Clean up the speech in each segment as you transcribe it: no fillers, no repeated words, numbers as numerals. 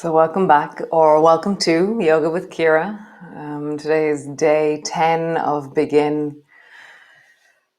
So welcome back, or welcome to Yoga with Ciara. Today is day 10 of Begin.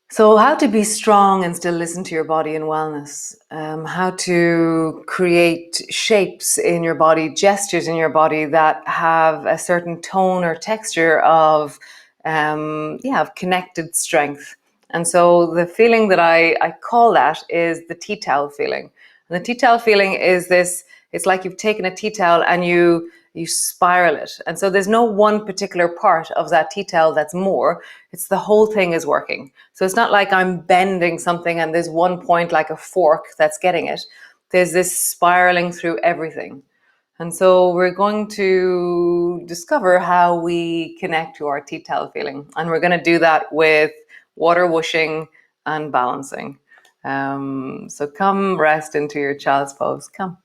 So how to be strong and still listen to your body in wellness. How to create shapes in your body, gestures in your body that have a certain tone or texture of connected strength. And so the feeling that I call that is the tea towel feeling. And the tea towel feeling is this, it's like you've taken a tea towel and you spiral it. And so there's no one particular part of that tea towel that's more, it's the whole thing is working. So it's not like I'm bending something and there's one point like a fork that's getting it. There's this spiraling through everything. And so we're going to discover how we connect to our tea towel feeling. And we're going to do that with water whooshing and balancing. So come rest into your child's pose. Come.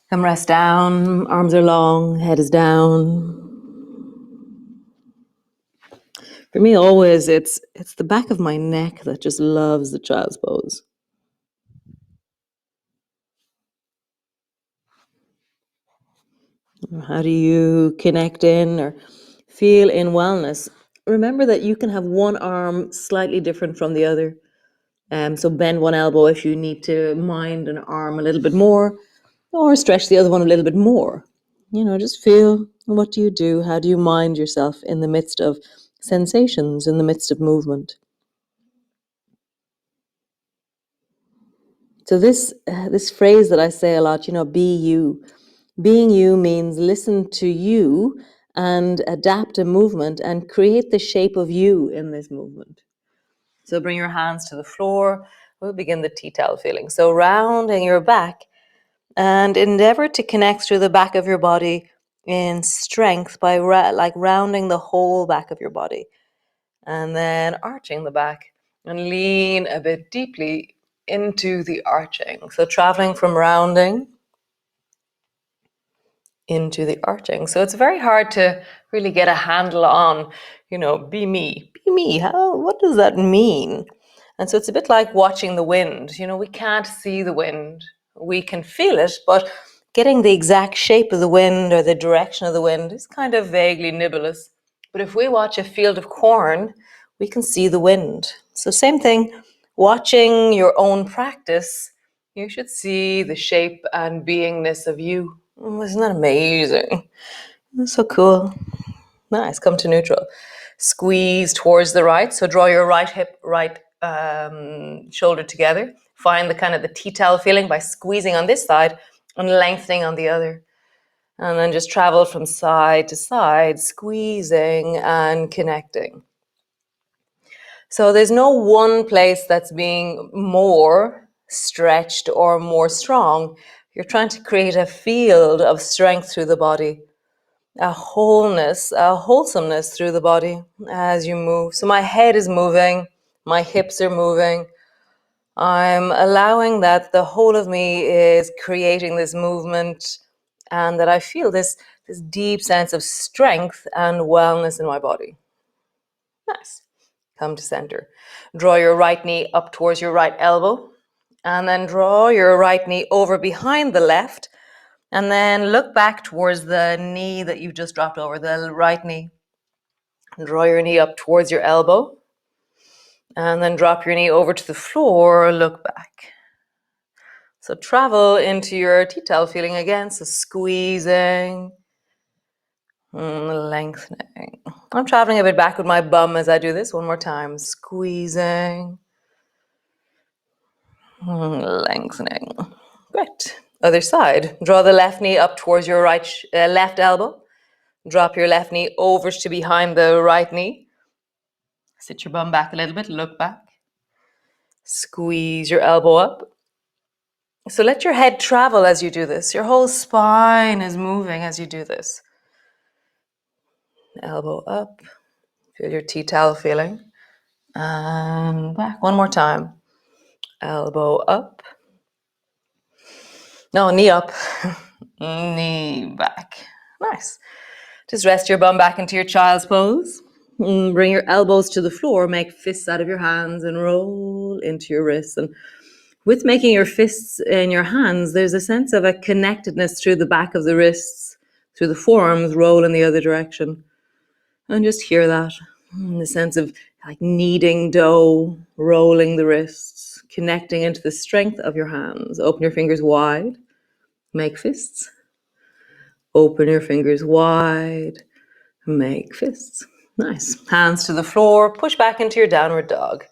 Come rest down, arms are long, head is down. For me, always, it's the back of my neck that just loves the child's pose. How do you connect in or feel in wellness? Remember that you can have one arm slightly different from the other. So bend one elbow if you need to mind an arm a little bit more, or stretch the other one a little bit more. Just feel, what do you do? How do you mind yourself in the midst of sensations, in the midst of movement? So this phrase that I say a lot, be you. Being you means listen to you and adapt a movement and create the shape of you in this movement. So bring your hands to the floor. We'll begin the tea towel feeling. So rounding your back and endeavor to connect through the back of your body in strength by rounding the whole back of your body. And then arching the back and lean a bit deeply into the arching. So traveling from rounding into the arching. So it's very hard to really get a handle on, be me. Be me. What does that mean? And so it's a bit like watching the wind. We can't see the wind. We can feel it, but getting the exact shape of the wind or the direction of the wind is kind of vaguely nebulous. But if we watch a field of corn, we can see the wind. So same thing, watching your own practice, you should see the shape and beingness of you. Isn't that amazing? That's so cool. Nice. Come to neutral. Squeeze towards the right. So draw your right hip, right shoulder together. Find the tea towel feeling by squeezing on this side and lengthening on the other. And then just travel from side to side, squeezing and connecting. So there's no one place that's being more stretched or more strong. You're trying to create a field of strength through the body, a wholeness, a wholesomeness through the body as you move. So my head is moving, my hips are moving. I'm allowing that the whole of me is creating this movement and that I feel this deep sense of strength and wellness in my body. Nice. Come to center. Draw your right knee up towards your right elbow and then draw your right knee over behind the left and then look back towards the knee that you've just dropped over, the right knee. Draw your knee up towards your elbow and then drop your knee over to the floor, look back. So travel into your tea towel feeling again, so squeezing, lengthening. I'm traveling a bit back with my bum as I do this. One more time, squeezing, lengthening. Great. Other side. Draw the left knee up towards your left elbow. Drop your left knee over to behind the right knee. Sit your bum back a little bit, look back. Squeeze your elbow up. So let your head travel as you do this. Your whole spine is moving as you do this. Elbow up. Feel your tea towel feeling. And back. One more time. Elbow up. No, knee up. Knee back. Nice. Just rest your bum back into your child's pose. Bring your elbows to the floor, make fists out of your hands and roll into your wrists. And with making your fists in your hands, there's a sense of a connectedness through the back of the wrists, through the forearms, roll in the other direction. And just hear that. The sense of like kneading dough, rolling the wrists, connecting into the strength of your hands. Open your fingers wide, make fists. Open your fingers wide, make fists. Nice. Hands to the floor, push back into your downward dog.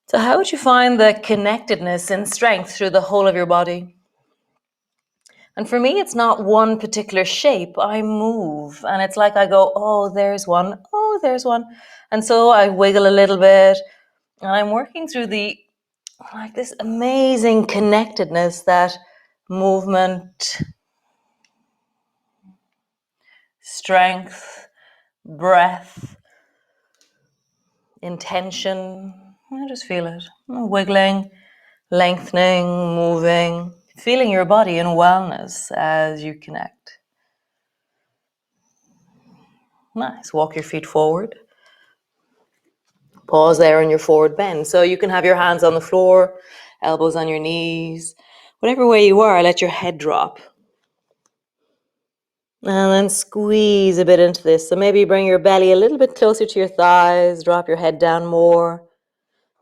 So how would you find the connectedness and strength through the whole of your body? And for me, it's not one particular shape. I move and it's like I go, oh, there's one. Oh, there's one. And so I wiggle a little bit and I'm working through this amazing connectedness, that movement, strength, breath, intention. I just feel it. Wiggling, lengthening, moving, feeling your body in wellness as you connect. Nice. Walk your feet forward. Pause there in your forward bend. So you can have your hands on the floor, elbows on your knees, whatever way you are, let your head drop. And then squeeze a bit into this. So maybe bring your belly a little bit closer to your thighs, drop your head down more.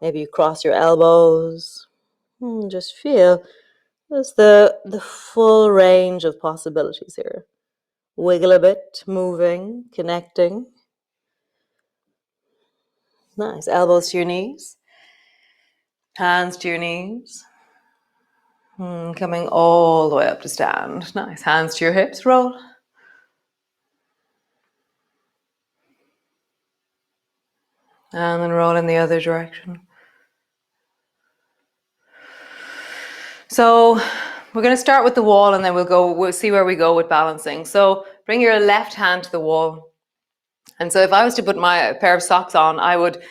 Maybe you cross your elbows. Just feel just the full range of possibilities here. Wiggle a bit, moving, connecting. Nice. Elbows to your knees. Hands to your knees. Coming all the way up to stand. Nice. Hands to your hips. Roll. And then roll in the other direction. So we're going to start with the wall and then we'll see where we go with balancing. So bring your left hand to the wall. And so if I was to put my pair of socks on, I would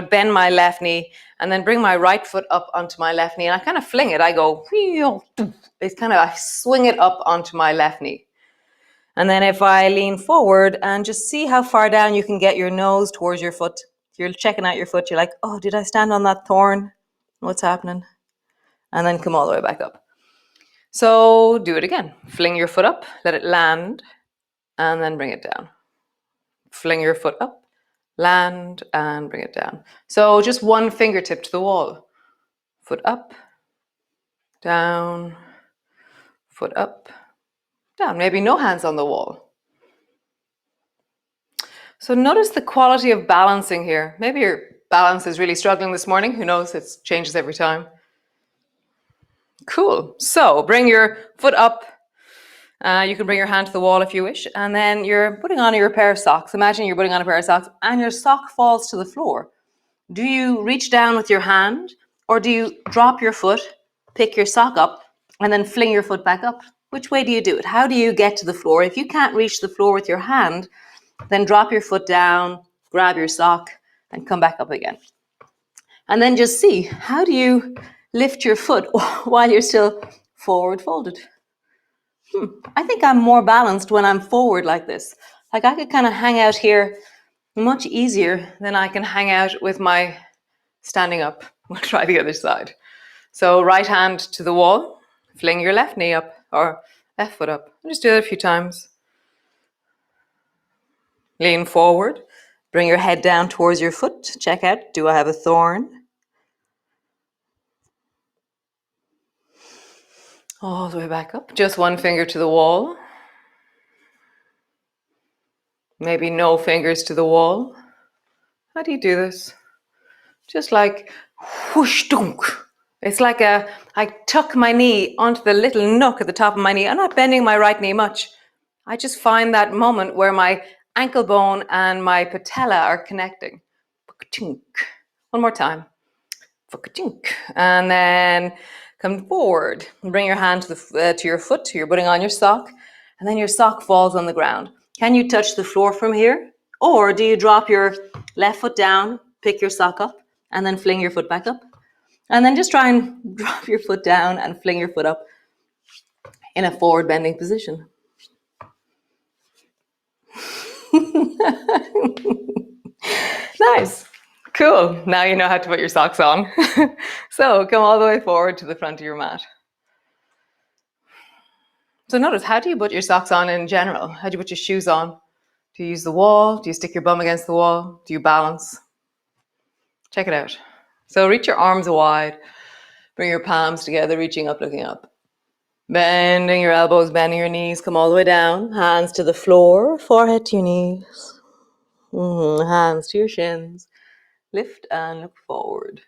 bend my left knee and then bring my right foot up onto my left knee. And I kind of fling it. I go, I swing it up onto my left knee. And then if I lean forward and just see how far down you can get your nose towards your foot. You're checking out your foot. You're like, oh, did I stand on that thorn? What's happening? And then come all the way back up. So do it again. Fling your foot up, let it land, and then bring it down. Fling your foot up, land, and bring it down. So just one fingertip to the wall. Foot up, down, foot up, down. Maybe no hands on the wall. So notice the quality of balancing here. Maybe your balance is really struggling this morning. Who knows? It changes every time. Cool. So bring your foot up. You can bring your hand to the wall if you wish. And then you're putting on your pair of socks. Imagine you're putting on a pair of socks and your sock falls to the floor. Do you reach down with your hand or do you drop your foot, pick your sock up, and then fling your foot back up? Which way do you do it? How do you get to the floor? If you can't reach the floor with your hand, then drop your foot down, grab your sock, and come back up again. And then just see, how do you lift your foot while you're still forward folded? I think I'm more balanced when I'm forward like this. Like I could kind of hang out here much easier than I can hang out with my standing up. We'll try the other side. So right hand to the wall, fling your left knee up or left foot up. Just do it a few times. Lean forward, bring your head down towards your foot. Check out, do I have a thorn? All the way back up. Just one finger to the wall. Maybe no fingers to the wall. How do you do this? Just like whoosh dunk. It's like I tuck my knee onto the little nook at the top of my knee. I'm not bending my right knee much. I just find that moment where my ankle bone and my patella are connecting. One more time. And then come forward and bring your hand to your foot. You're putting on your sock and then your sock falls on the ground. Can you touch the floor from here? Or do you drop your left foot down, pick your sock up, and then fling your foot back up? And then just try and drop your foot down and fling your foot up in a forward bending position. Nice. Cool. Now you know how to put your socks on. So come all the way forward to the front of your mat. So notice, how do you put your socks on in general? How do you put your shoes on? Do you use the wall? Do you stick your bum against the wall? Do you balance? Check it out. So reach your arms wide. Bring your palms together, reaching up, looking up. Bending your elbows, bending your knees. Come all the way down. Hands to the floor, forehead to your knees. Hands to your shins. Lift and look forward.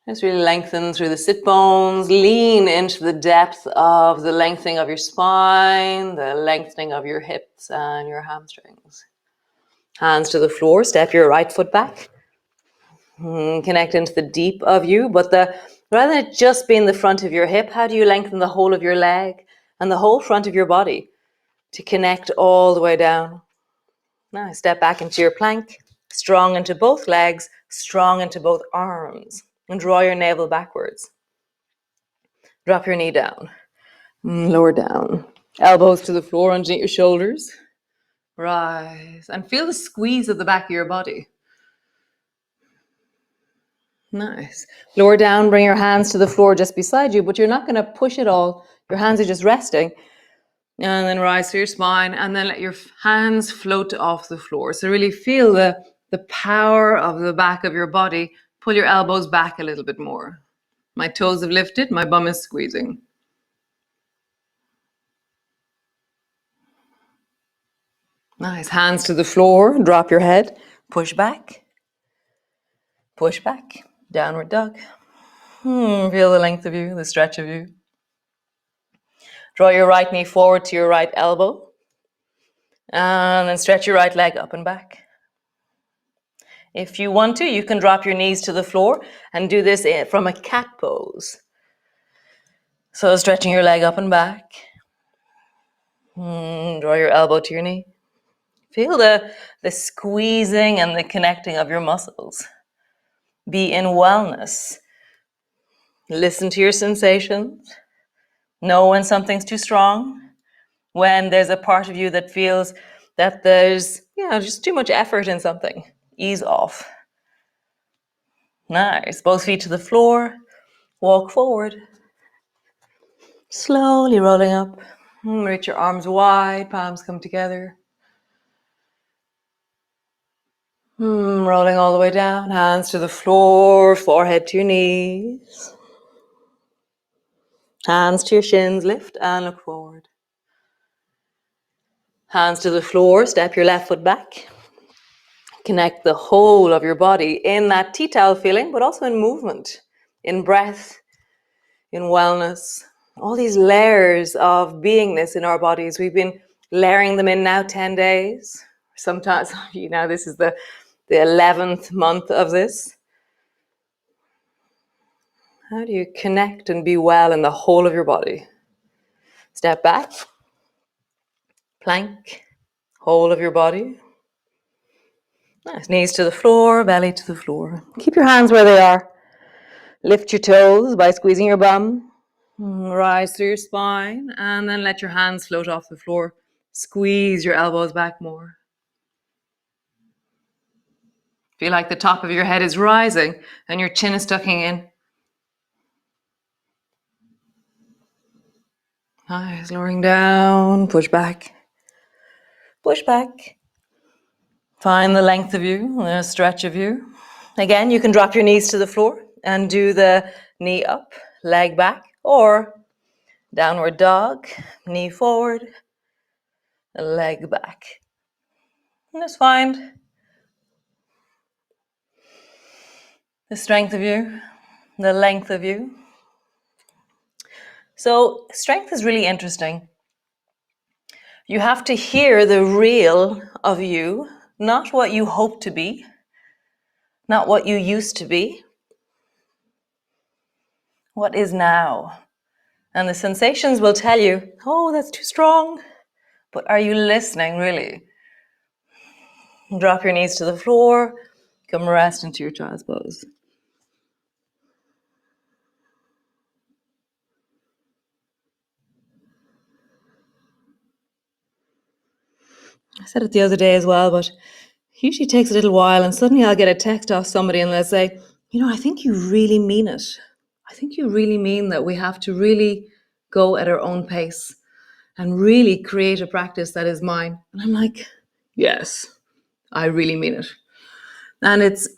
Just really lengthen through the sit bones. Lean into the depth of the lengthening of your spine, the lengthening of your hips and your hamstrings. Hands to the floor. Step your right foot back. Connect into the deep of you, but rather than it just being the front of your hip, how do you lengthen the whole of your leg and the whole front of your body to connect all the way down? Now step back into your plank, strong into both legs, strong into both arms, and draw your navel backwards. Drop your knee down, lower down. Elbows to the floor underneath your shoulders. Rise and feel the squeeze of the back of your body. Nice. Lower down, bring your hands to the floor just beside you, but you're not going to push it all. Your hands are just resting. And then rise through your spine and then let your hands float off the floor. So really feel the power of the back of your body. Pull your elbows back a little bit more. My toes have lifted, my bum is squeezing. Nice. Hands to the floor, drop your head, push back, downward dog. Feel the length of you, the stretch of you. Draw your right knee forward to your right elbow. And then stretch your right leg up and back. If you want to, you can drop your knees to the floor and do this from a cat pose. So stretching your leg up and back. Draw your elbow to your knee. Feel the squeezing and the connecting of your muscles. Be in wellness. Listen to your sensations. Know when something's too strong. When there's a part of you that feels that there's just too much effort in something. Ease off. Nice. Both feet to the floor. Walk forward. Slowly rolling up. Reach your arms wide. Palms come together. Rolling all the way down. Hands to the floor. Forehead to your knees. Hands to your shins. Lift and look forward. Hands to the floor. Step your left foot back. Connect the whole of your body in that tea towel feeling, but also in movement, in breath, in wellness. All these layers of beingness in our bodies. We've been layering them in now 10 days. Sometimes, this is the 11th month of this. How do you connect and be well in the whole of your body? Step back, plank, whole of your body. Nice. Knees to the floor, belly to the floor. Keep your hands where they are. Lift your toes by squeezing your bum. Rise through your spine and then let your hands float off the floor. Squeeze your elbows back more. Feel like the top of your head is rising and your chin is tucking in. Nice. Lowering down. Push back. Push back. Find the length of you, the stretch of you. Again, you can drop your knees to the floor and do the knee up, leg back, or downward dog, knee forward, leg back. And just find the strength of you, the length of you. So strength is really interesting. You have to hear the real of you, not what you hope to be, not what you used to be, what is now. And the sensations will tell you, oh, that's too strong. But are you listening, really? Drop your knees to the floor. Come rest into your child's pose. I said it the other day as well, but it usually takes a little while, and suddenly I'll get a text off somebody and they'll say, I think you really mean it. I think you really mean that we have to really go at our own pace and really create a practice that is mine. And I'm like, yes, I really mean it. And it's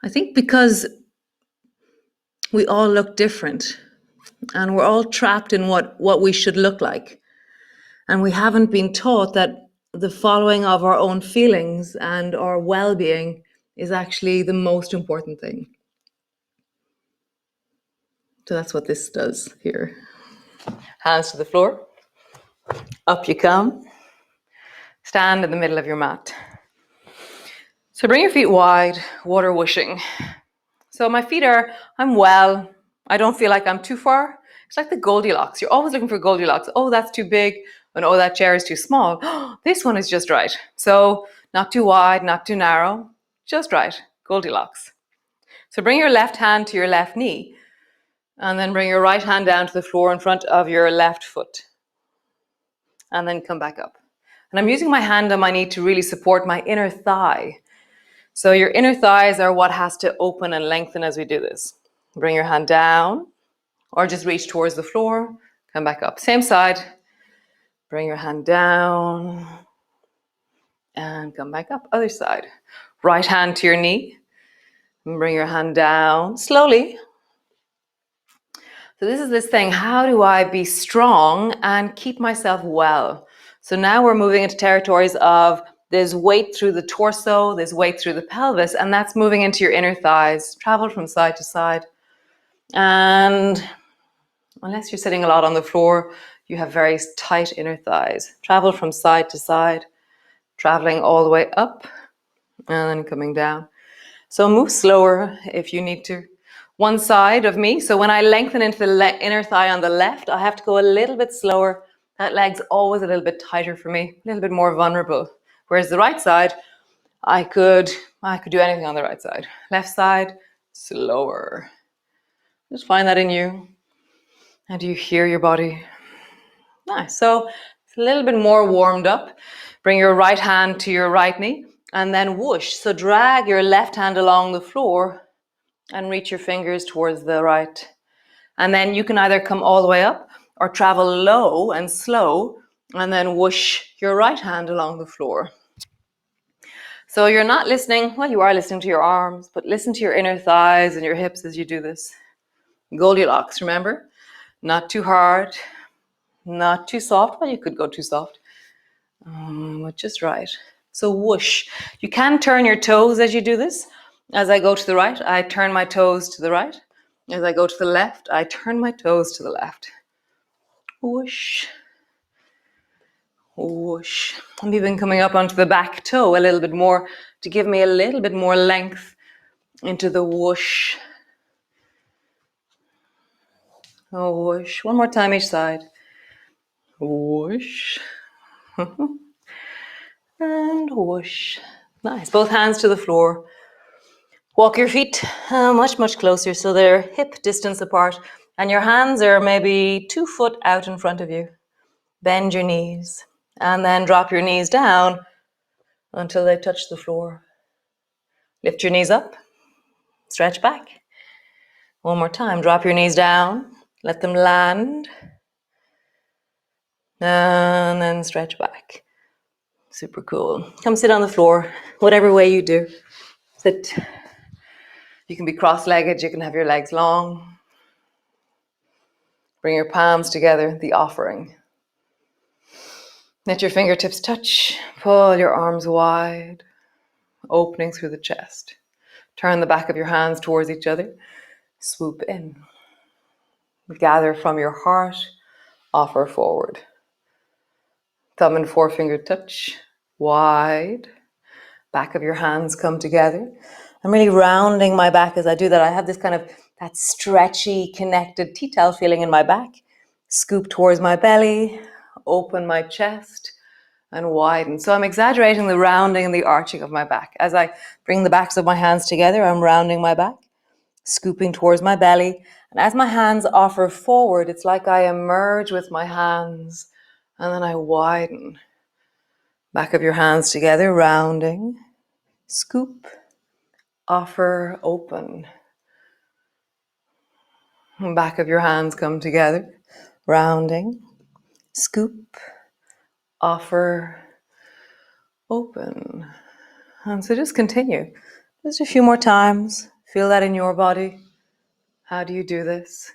I think because we all look different and we're all trapped in what we should look like. And we haven't been taught that the following of our own feelings and our well-being is actually the most important thing. So that's what this does here. Hands to the floor. Up you come. Stand in the middle of your mat. So bring your feet wide, water whooshing. So my feet I'm well. I don't feel like I'm too far. It's like the Goldilocks. You're always looking for Goldilocks. Oh, that's too big. And oh, that chair is too small. This one is just right. So not too wide, not too narrow, just right. Goldilocks. So bring your left hand to your left knee and then bring your right hand down to the floor in front of your left foot. And then come back up. And I'm using my hand on my knee to really support my inner thigh. So your inner thighs are what has to open and lengthen as we do this. Bring your hand down or just reach towards the floor. Come back up. Same side. Bring your hand down and come back up. Other side. Right hand to your knee. And bring your hand down slowly. So this is this thing. How do I be strong and keep myself well? So now we're moving into territories of there's weight through the torso, there's weight through the pelvis, and that's moving into your inner thighs. Travel from side to side. And unless you're sitting a lot on the floor, you have very tight inner thighs. Travel from side to side, traveling all the way up and then coming down. So move slower if you need to. One side of me. So when I lengthen into the inner thigh on the left, I have to go a little bit slower. That leg's always a little bit tighter for me, a little bit more vulnerable. Whereas the right side, I could do anything on the right side. Left side, slower. Just find that in you. And do you hear your body? Nice. So it's a little bit more warmed up. Bring your right hand to your right knee and then whoosh. So drag your left hand along the floor and reach your fingers towards the right. And then you can either come all the way up or travel low and slow and then whoosh your right hand along the floor. So you're not listening, well, you are listening to your arms, but listen to your inner thighs and your hips as you do this. Goldilocks, remember? Not too hard, not too soft. Well, you could go too soft, but just right. So whoosh. You can turn your toes as you do this. As I go to the right, I turn my toes to the right. As I go to the left, I turn my toes to the left. Whoosh. Whoosh. I'm even coming up onto the back toe a little bit more to give me a little bit more length into the whoosh. Oh, whoosh. One more time each side. Whoosh. And whoosh. Nice. Both hands to the floor. Walk your feet much, much closer so they're hip distance apart. And your hands are maybe 2 foot out in front of you. Bend your knees. And then drop your knees down until they touch the floor. Lift your knees up. Stretch back. One more time. Drop your knees down. Let them land. And then stretch back. Super cool. Come sit on the floor, whatever way you do. Sit. You can be cross-legged. You can have your legs long. Bring your palms together, the offering. Let your fingertips touch. Pull your arms wide, opening through the chest. Turn the back of your hands towards each other. Swoop in. Gather from your heart. Offer forward. Thumb and forefinger touch. Wide. Back of your hands come together. I'm really rounding my back as I do that. I have this kind of that stretchy, connected tea-towel feeling in my back. Scoop towards my belly, open my chest, and widen. So I'm exaggerating the rounding and the arching of my back. As I bring the backs of my hands together, I'm rounding my back. scooping towards my belly. And as my hands offer forward, it's like I emerge with my hands and then I widen. Back of your hands together, rounding. Scoop, offer, open. Back of your hands come together, rounding. Scoop, offer, open. And so just continue. Just a few more times. Feel that in your body. How do you do this?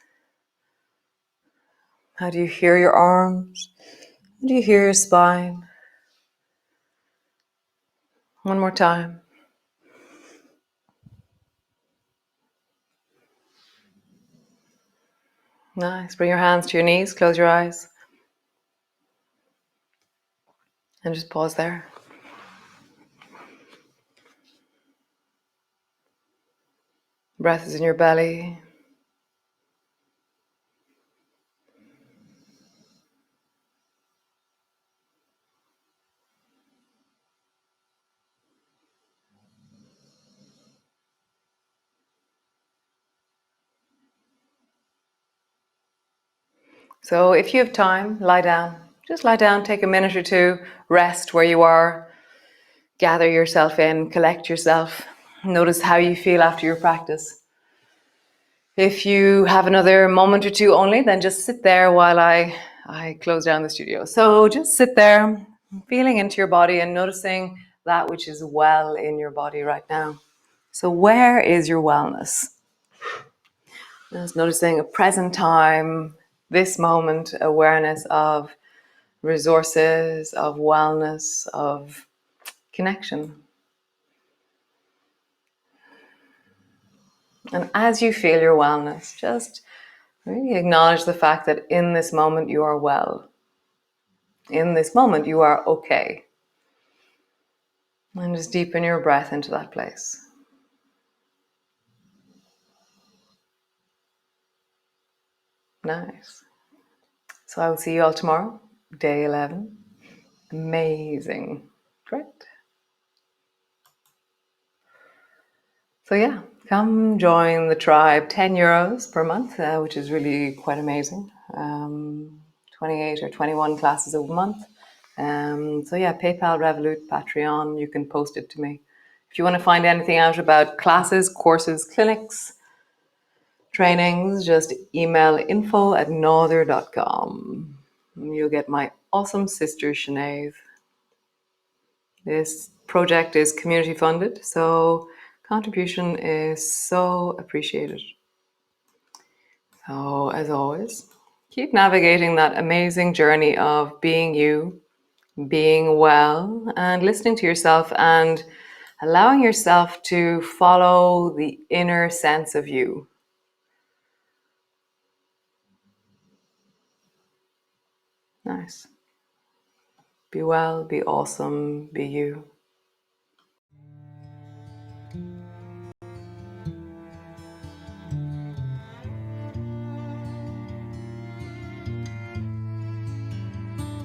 How do you hear your arms? How do you hear your spine? One more time. Nice. Bring your hands to your knees. Close your eyes. And just pause there. Breath is in your belly. So if you have time, lie down. Just lie down, take a minute or two, rest where you are, gather yourself in, collect yourself. Notice how you feel after your practice. If you have another moment or two only, then just sit there while I close down the studio. So just sit there, feeling into your body and noticing that which is well in your body right now. So where is your wellness? Just noticing a present time, this moment, awareness of resources, of wellness, of connection. And as you feel your wellness, just really acknowledge the fact that in this moment you are well. In this moment you are okay. And just deepen your breath into that place. Nice. So I will see you all tomorrow, day 11. Amazing. Great. So yeah, come join the tribe. €10 per month, which is really quite amazing. 28 or 21 classes a month. So yeah, PayPal, Revolut, Patreon, you can post it to me. If you want to find anything out about classes, courses, clinics, trainings, just email info@norther.com. You'll get my awesome sister, Sinead. This project is community funded, so contribution is so appreciated. So as always, keep navigating that amazing journey of being you, being well, and listening to yourself and allowing yourself to follow the inner sense of you. Nice. Be well, be awesome, be you.